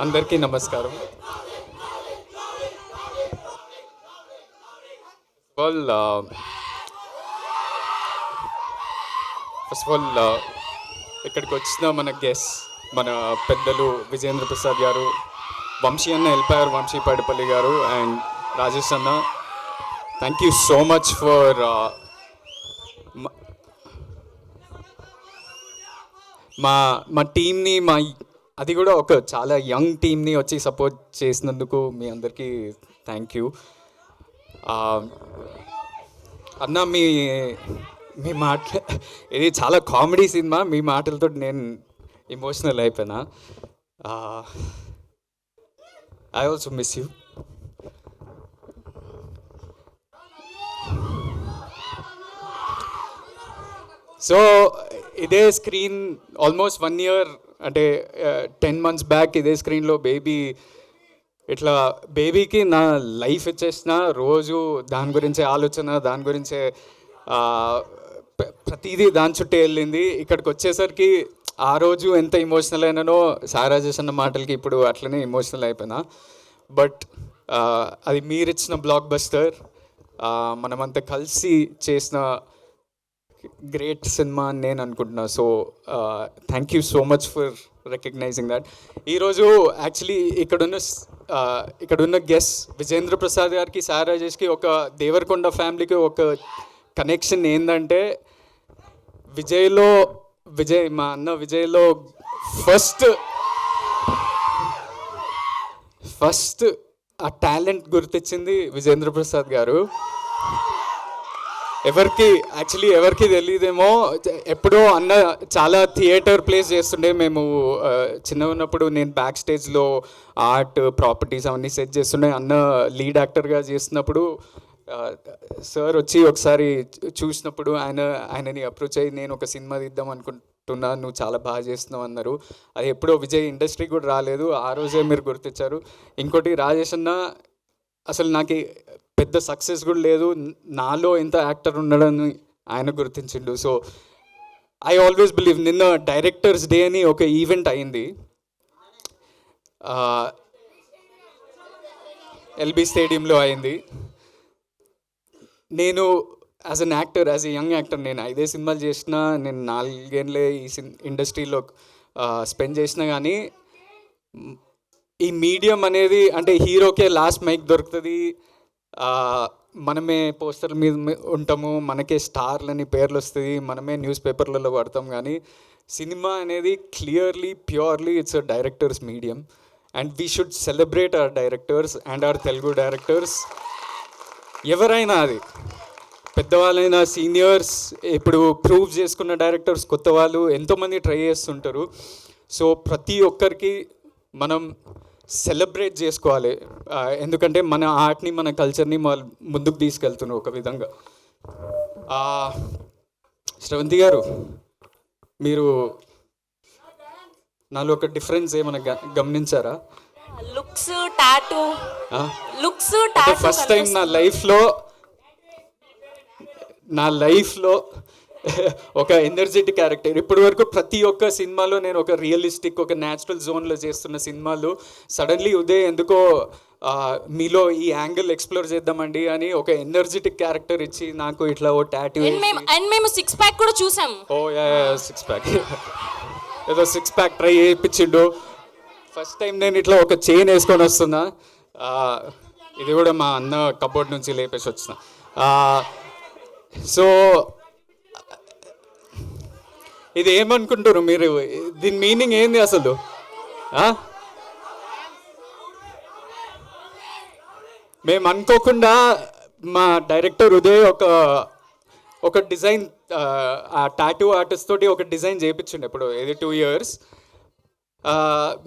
అందరికీ నమస్కారం. All first of all ఇక్కడికి వచ్చిన మన గెస్ట్, మన పెద్దలు విజేంద్ర ప్రసాద్ గారు, వంశీ అన్న వెళ్ళిపోయారు, వంశీ పడిపల్లి గారు అండ్ రాజేష్ అన్న. Thank you so much for మా మా టీమ్ని, అది కూడా ఒక చాలా యంగ్ టీమ్ని వచ్చి సపోర్ట్ చేసినందుకు మీ అందరికీ థ్యాంక్ యూ. అన్న మీ మీ మాట, ఇది చాలా కామెడీ సినిమా, మీ మాటలతో నేను ఎమోషనల్ అయిపోయినా. I also miss you. So ఇదే స్క్రీన్ ఆల్మోస్ట్ 1 year, అంటే 10 months బ్యాక్ ఇదే స్క్రీన్లో బేబీ, ఇట్లా బేబీకి నా లైఫ్ ఇచ్చేసిన రోజు దాని గురించే ఆలోచన, దాని గురించే ప్రతిదీ దాని చుట్టే వెళ్ళింది. ఇక్కడికి వచ్చేసరికి ఆ రోజు ఎంత ఎమోషనల్ అయినానో సారా చేసిన మాటలకి ఇప్పుడు అట్లనే ఎమోషనల్ అయిపోయినా. బట్ అది మీరిచ్చిన బ్లాక్ బస్టర్, మనమంతా కలిసి చేసిన గ్రేట్ సినిమా అని నేను అనుకుంటున్నా. So thank you so much for recognising that. ఈరోజు యాక్చువల్లీ ఇక్కడున్న గెస్ట్ విజేంద్ర ప్రసాద్ గారికి, సార్ రాజేష్కి, ఒక దేవరకొండ ఫ్యామిలీకి ఒక కనెక్షన్ ఏంటంటే, మా అన్న విజయ్లో ఫస్ట్ ఆ టాలెంట్ గుర్తించింది విజేంద్ర ప్రసాద్ గారు. ఎవరికి తెలియదేమో, ఎప్పుడో అన్న చాలా థియేటర్ ప్లేస్ చేస్తుండే. మేము చిన్న ఉన్నప్పుడు నేను బ్యాక్ స్టేజ్లో ఆర్ట్ ప్రాపర్టీస్ అవన్నీ సెట్ చేస్తుండే. అన్న లీడ్ యాక్టర్గా చేస్తున్నప్పుడు సార్ వచ్చి ఒకసారి చూసినప్పుడు ఆయనని అప్రోచ్ అయ్యి, నేను ఒక సినిమా తీద్దాం అనుకుంటున్నా, నువ్వు చాలా బాగా చేస్తున్నావు అన్నారు. అది ఎప్పుడో విజయ్ ఇండస్ట్రీ కూడా రాలేదు, ఆ రోజే మీరు గుర్తించారు. ఇంకోటి, రాజేష్ అన్న అసలు నాకు పెద్ద సక్సెస్ కూడా లేదు, నాలో ఎంత యాక్టర్ ఉన్నాడని ఆయన గుర్తించిండు. So I always believe. నిన్న డైరెక్టర్స్ డే అని ఒక ఈవెంట్ అయింది ఎల్బీ స్టేడియంలో అయింది. నేను as an actor, as a young actor, నేను 5 సినిమాలు చేసిన, నేను 4 ఏళ్ళే ఈ ఇండస్ట్రీలో స్పెండ్ చేసిన. కానీ ఈ మీడియం అనేది, అంటే హీరోకే లాస్ట్ మైక్ దొరుకుతుంది, మనమే పోస్టర్ మీద ఉంటాము, మనకే స్టార్లని పేర్లు వస్తుంది, మనమే న్యూస్ పేపర్లలో పడతాం. కానీ సినిమా అనేది clearly, purely it's a directors medium. And we should celebrate our directors and hour Telugu directors. ఎవరైనా, అది పెద్దవాళ్ళైనా, సీనియర్స్, ఇప్పుడు ప్రూవ్ చేసుకున్న డైరెక్టర్స్, కొత్త వాళ్ళు ఎంతోమంది ట్రై చేస్తుంటారు. సో ప్రతి ఒక్కరికి మనం సెలబ్రేట్ చేసుకోవాలి, ఎందుకంటే మన ఆర్ట్ని, మన కల్చర్ని ముందుకు తీసుకెళ్తున్నారు ఒక విధంగా. శ్రవంతి గారు, మీరు నాలో ఒక డిఫరెన్స్ ఏమైనా గమనించారా? లుక్స్, టాటూ, ఫస్ట్ టైం నా లైఫ్లో ఒక ఎనర్జెటిక్ క్యారెక్టర్. ఇప్పటి వరకు ప్రతి ఒక్క సినిమాలో నేను ఒక రియలిస్టిక్, ఒక న్యాచురల్ జోన్లో చేస్తున్న సినిమాలు, సడన్లీ ఉదయ్ ఎందుకో మీలో ఈ యాంగిల్ ఎక్స్ప్లోర్ చేద్దామండి అని ఒక ఎనర్జెటిక్ క్యారెక్టర్ ఇచ్చి నాకు ఇట్లా ఓ టాటూ. అండ్ మేము 6 pack కూడా చూసాం. ఓ యా, 6 pack ఏదో 6 pack ట్రై చేయించిండు. ఫస్ట్ టైం నేను ఇట్లా ఒక చైన్ వేసుకొని వస్తున్నా. ఇది కూడా మా అన్న కబోర్డ్ నుంచి లేపేసి వచ్చిన. సో ఇది ఏమనుకుంటారు మీరు? దీని మీనింగ్ ఏంది అసలు? మేము అనుకోకుండా మా డైరెక్టర్ ఉదయ్ ఒక డిజైన్, ఆ టాటూ ఆర్టిస్ట్ తోటి ఒక డిజైన్ చేయించండి ఇప్పుడు, ఇది 2 years.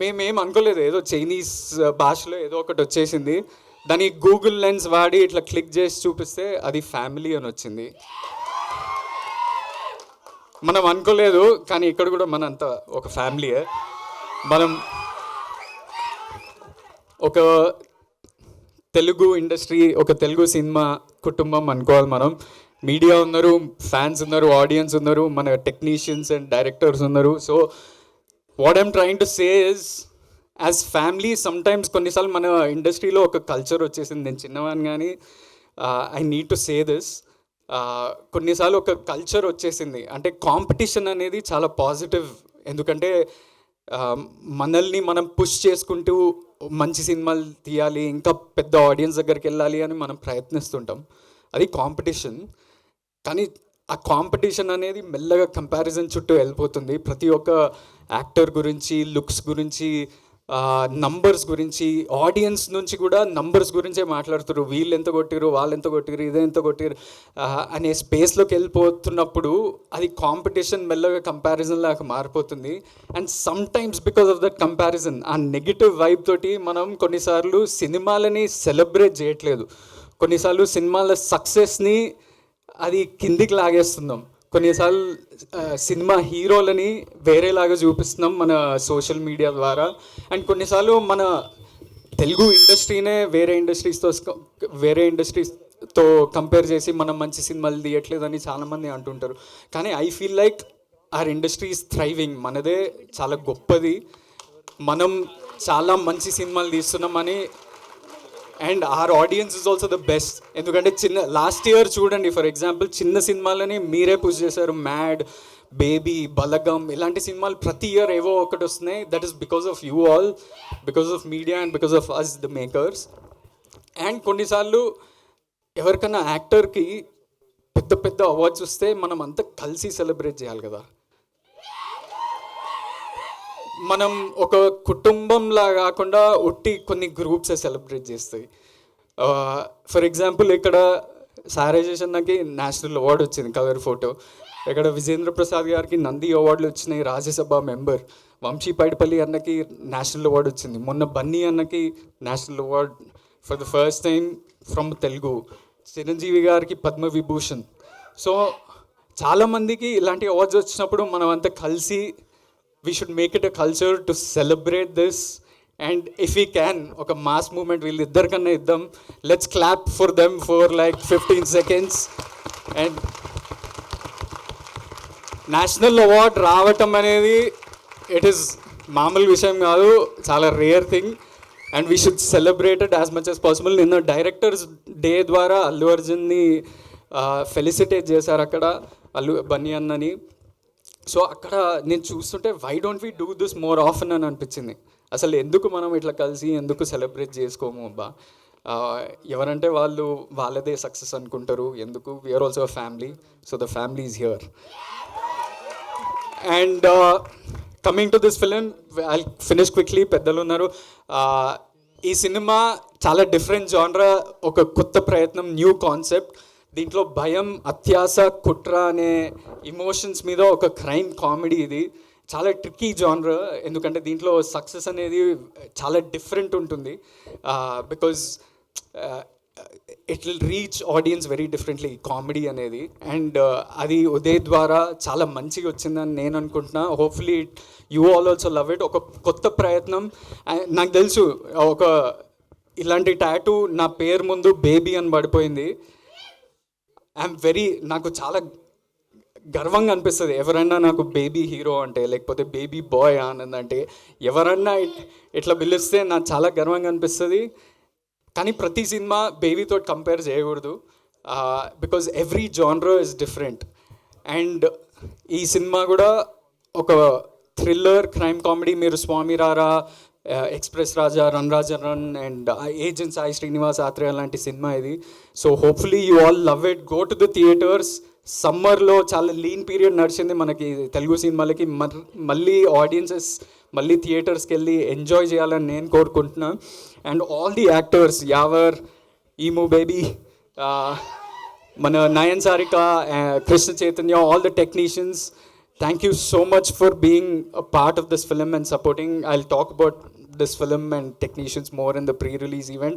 మేమేం అనుకోలేదు, ఏదో చైనీస్ భాషలో ఏదో ఒకటి వచ్చేసింది. దాన్ని గూగుల్ లెన్స్ వాడి ఇట్లా క్లిక్ చేసి చూపిస్తే అది ఫ్యామిలీ అని వచ్చింది. మనం అనుకోలేదు, కానీ ఇక్కడ కూడా మనంతా ఒక ఫ్యామిలీయే. మనం ఒక తెలుగు ఇండస్ట్రీ, ఒక తెలుగు సినిమా కుటుంబం అనుకోవాలి మనం. మీడియా ఉన్నారు, ఫ్యాన్స్ ఉన్నారు, ఆడియన్స్ ఉన్నారు, మన టెక్నీషియన్స్ అండ్ డైరెక్టర్స్ ఉన్నారు. So what I'm trying to say is, as family sometimes కొన్నిసార్లు మన ఇండస్ట్రీలో ఒక కల్చర్ వచ్చేసింది, నేను చిన్నవాడిని కానీ I need to say this, కొన్నిసార్లు ఒక కల్చర్ వచ్చేసింది. అంటే కాంపిటీషన్ అనేది చాలా పాజిటివ్, ఎందుకంటే మనల్ని మనం పుష్ చేసుకుంటూ మంచి సినిమాలు తీయాలి, ఇంకా పెద్ద ఆడియన్స్ దగ్గరికి వెళ్ళాలి అని మనం ప్రయత్నిస్తుంటాం. అది కాంపిటీషన్. కానీ ఆ కాంపిటీషన్ అనేది మెల్లగా కంపారిజన్ చుట్టూ వెళ్ళిపోతుంది. ప్రతి ఒక్క యాక్టర్ గురించి, లుక్స్ గురించి, నంబర్స్ గురించి, ఆడియన్స్ నుంచి కూడా నంబర్స్ గురించే మాట్లాడుతారు. వీళ్ళు ఎంత కొట్టిరు, వాళ్ళు ఎంత కొట్టిరు, ఇదే ఎంత కొట్టిరు అనే స్పేస్లోకి వెళ్ళిపోతున్నప్పుడు అది కాంపిటీషన్ మెల్లగా కంపారిజన్ లాగా మారిపోతుంది. And some times because of that comparison, ఆ నెగిటివ్ వైబ్ తోటి మనం కొన్నిసార్లు సినిమాలని సెలబ్రేట్ చేయట్లేదు, కొన్నిసార్లు సినిమాల సక్సెస్ని అది కిందికి లాగేస్తున్నాం, కొన్నిసార్లు సినిమా హీరోలని వేరేలాగా చూపిస్తున్నాం మన సోషల్ మీడియా ద్వారా. అండ్ కొన్నిసార్లు మన తెలుగు ఇండస్ట్రీనే వేరే ఇండస్ట్రీస్తో కంపేర్ చేసి మనం మంచి సినిమాలు తీయట్లేదని చాలామంది అంటుంటారు. కానీ I feel like our industry is thriving, మనదే చాలా గొప్పది, మనం చాలా మంచి సినిమాలు తీస్తున్నామని. And our audience is also the best, ఎందుకంటే లాస్ట్ ఇయర్ చూడండి ఫర్ ఎగ్జాంపుల్, చిన్న సినిమాలని మీరే పుష్ చేశారు. మ్యాడ్, బేబీ, బలగం ఇలాంటి సినిమాలు ప్రతి ఇయర్ ఏవో ఒకటి వస్తున్నాయి. That is because of you all, because of media and because of us the makers. And కొన్నిసార్లు ఎవరికైనా యాక్టర్కి పెద్ద పెద్ద అవార్డ్స్ వస్తే మనం అంతా కలిసి సెలబ్రేట్ చేయాలి కదా. మనం ఒక కుటుంబంలా కాకుండా ఒట్టి కొన్ని గ్రూప్స్ సెలబ్రేట్ చేస్తాయి. ఫర్ ఎగ్జాంపుల్ ఇక్కడ సారేజేష్ అన్నకి నేషనల్ అవార్డు వచ్చింది కవర్ ఫోటో, ఇక్కడ విజేంద్ర ప్రసాద్ గారికి నంది అవార్డులు వచ్చినాయి, రాజ్యసభ మెంబర్. వంశీ పైడిపల్లి అన్నకి నేషనల్ అవార్డు వచ్చింది, మొన్న బన్నీ అన్నకి national award for the first time from Telugu, Chiranjeevi గారికి పద్మవిభూషణ్. సో చాలామందికి ఇలాంటి అవార్డ్స్ వచ్చినప్పుడు మనం అంతా కలిసి we should make it a culture to celebrate this. And if we can, ఒక మాస్ మూమెంట్ వీళ్ళిద్దరికన్నా ఇద్దాం, let's clap for them for like 15 seconds. And national award రావటం అనేది ఇట్ ఈస్ మామూలు విషయం కాదు, చాలా rare thing. And we should celebrate it as much as possible. నిన్న directors day ద్వారా అల్లు అర్జున్ని ఫెలిసిటేట్ చేశారు అక్కడ బన్నీ అన్నని. సో అక్కడ నేను చూస్తుంటే why don't we do this more often అని అనిపించింది. అసలు ఎందుకు మనం ఇట్లా కలిసి ఎందుకు సెలబ్రేట్ చేసుకోము అబ్బా, ఎవరంటే వాళ్ళదే సక్సెస్ అనుకుంటారు, ఎందుకు? We are also a family, so the family is here. And coming to this film, I finish quickly, పెద్దలు ఉన్నారు. ఈ సినిమా చాలా డిఫరెంట్ జానరా, ఒక కొత్త ప్రయత్నం, న్యూ కాన్సెప్ట్. దీంట్లో భయం, అత్యాస, కుట్ర అనే ఇమోషన్స్ మీద ఒక క్రైమ్ కామెడీ. ఇది చాలా ట్రిక్కీ జానర్, ఎందుకంటే దీంట్లో సక్సెస్ అనేది చాలా డిఫరెంట్ ఉంటుంది, because it will reach audience very differently comedy అనేది. అండ్ అది ఉదయ్ ద్వారా చాలా మంచిగా వచ్చిందని నేను అనుకుంటున్నా. Hopefully you all also love it. ఒక కొత్త ప్రయత్నం. నాకు తెలుసు ఒక ఇలాంటి టాటూ నా పేరు ముందు బేబీ అని పడిపోయింది. నాకు చాలా గర్వంగా అనిపిస్తుంది ఎవరన్నా నాకు బేబీ హీరో అంటే, లేకపోతే బేబీ బాయ్ ఆనంద్ అంటే, ఎవరన్నా ఇట్లా పిలిస్తే నాకు చాలా గర్వంగా అనిపిస్తుంది. కానీ ప్రతి సినిమా బేబీతో కంపేర్ చేయకూడదు, because every genre is different. And ఈ సినిమా కూడా ఒక థ్రిల్లర్ క్రైమ్ కామెడీ. మీరు Swamy Rara, express Raja, run Raja run and agent Sai Srinivas Athreya లాంటి సినిమా ఇది. So hopefully you all love it, go to the theatres. సమ్మర్లో చాలా లీన్ పీరియడ్ నడిచింది మనకి తెలుగు సినిమాలకి, మళ్ళీ ఆడియన్సెస్ మళ్ళీ థియేటర్స్కి వెళ్ళి ఎంజాయ్ చేయాలని నేను కోరుకుంటున్నా. And all the actors, Yawar, ఈమూ బేబీ, మన Nayan Sarika, Krishna Chaitanya, all the technicians, thank you so much for being a part of this film and supporting. I'll talk about this film and technicians more in the pre-release event.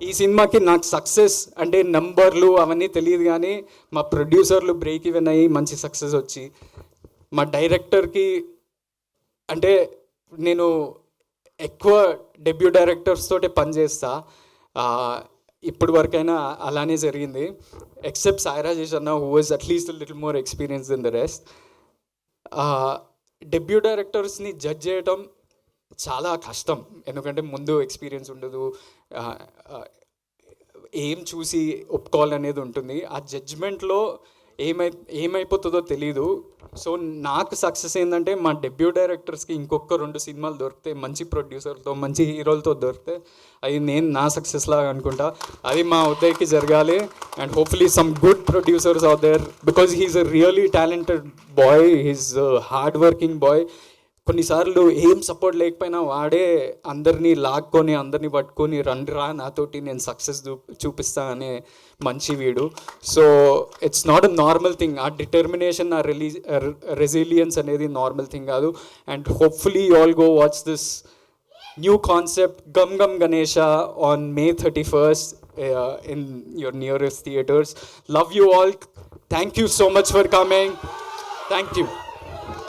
ఈ సినిమాకి నాకు success అంటే నంబర్లు అవన్నీ తెలియదు, కానీ మా ప్రొడ్యూసర్లు బ్రేక్ ఈవెన్ అయ్యి మంచి సక్సెస్ వచ్చి, మా డైరెక్టర్కి అంటే నేను ఎక్కువ డెబ్యూ డైరెక్టర్స్ తోటే పనిచేస్తా, ఇప్పటి వరకైనా అలానే జరిగింది, ఎక్సెప్ట్ సాయి రాజేష్ అన్న who was at least little more experience than the rest. Debut డైరెక్టర్స్ని జడ్జ్ చేయటం చాలా కష్టం, ఎందుకంటే ముందు ఎక్స్పీరియన్స్ ఉండదు, ఆ, ఆ, ఏం చూసి ఒప్పుకోవాలనేది ఉంటుంది. ఆ జడ్జ్మెంట్లో ఏమైపోతుందో తెలీదు. సో నాకు సక్సెస్ ఏంటంటే మా డెబ్యూ డైరెక్టర్స్కి ఇంకొక 2 సినిమాలు దొరికితే, మంచి ప్రొడ్యూసర్తో మంచి హీరోలతో దొరికితే అది నేను నా సక్సెస్ లాగా అనుకుంటా. అది మా ఉదయ్కి జరగాలి. And hopefully some good producers are there, because he's a really talented boy, he's hard working boy. కొన్నిసార్లు ఏం సపోర్ట్ లేకపోయినా వాడే అందరినీ లాక్కొని అందరినీ పట్టుకొని రండిరా నాతోటి నేను సక్సెస్ చూపిస్తా అనే మంచి వీడు. So it's not a normal thing. ఆ డిటర్మినేషన్, ఆ రెసిలియన్స్ అనేది నార్మల్ థింగ్ కాదు. And hopefully you all go watch this new concept Gam Gam Ganesha on May 31st in your nearest theaters. Love you all. Thank you so much for coming. Thank you.